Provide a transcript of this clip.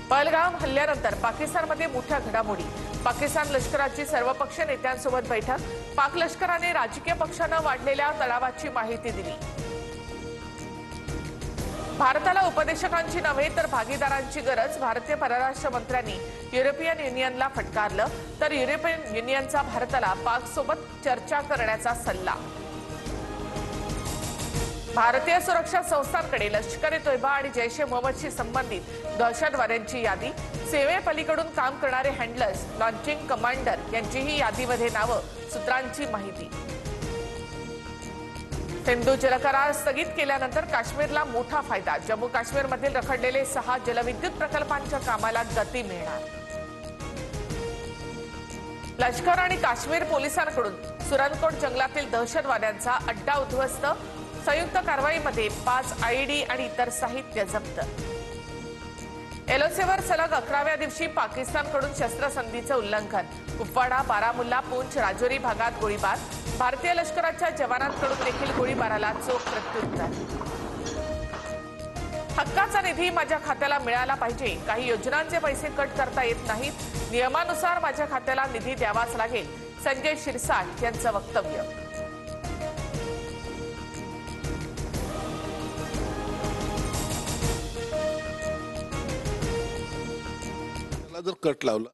पहलगाम हल्ल्यानंतर पाकिस्तानमध्ये मोठ्या घडामोडी। पाकिस्तान लष्कराची सर्वपक्षीय नेत्यांसोबत बैठक। पाक लष्कराने राजकीय पक्षांना वाढलेल्या तणावाची माहिती दिली। भारताला उपदेशकांची नव्हे तर भागीदारांची गरज। भारतीय परराष्ट्र मंत्र्यांनी युरोपियन युनियनला फटकारलं, तर युरोपियन युनियनचा भारताला पाकसोबत चर्चा करण्याचा सल्ला। भारतीय सुरक्षा संस्थांकडे लष्कर ए तोयबा आणि जैश ए मोहम्मदशी संबंधित दहशतवाद्यांची यादी। सेवेपलीकडून काम करणारे हँडलर्स, लॉन्चिंग कमांडर यांचीही यादीमध्ये नावं। सूत्रांची माहिती। सिंधू जलकरार स्थगित केल्यानंतर काश्मीरला मोठा फायदा। जम्मू काश्मीरमधील रखडलेले 6 जलविद्युत प्रकल्पांच्या कामाला गती मिळणार। लष्कर आणि काश्मीर पोलिसांकडून सुरनकोट जंगलातील दहशतवाद्यांचा अड्डा उद्ध्वस्त। संयुक्त कारवाईमध्ये 5 आयईडी आणि इतर साहित्य जप्त। एलओसीवर सलग 11व्या दिवशी पाकिस्तानकडून शस्त्रसंधीचं उल्लंघन। कुपवाडा, बारामुल्ला, पूंछ, राजौरी भागात गोळीबार। भारतीय लष्कराच्या जवानांकडून देखील गोळीबाराला चोख प्रत्युत्तर। हक्काचा निधी माझ्या खात्याला मिळाला पाहिजे। काही योजनांचे पैसे कट करता येत नाहीत। नियमानुसार माझ्या खात्याला निधी द्यावाच लागेल। संजय शिरसाट यांचं वक्तव्य। जर कट लावला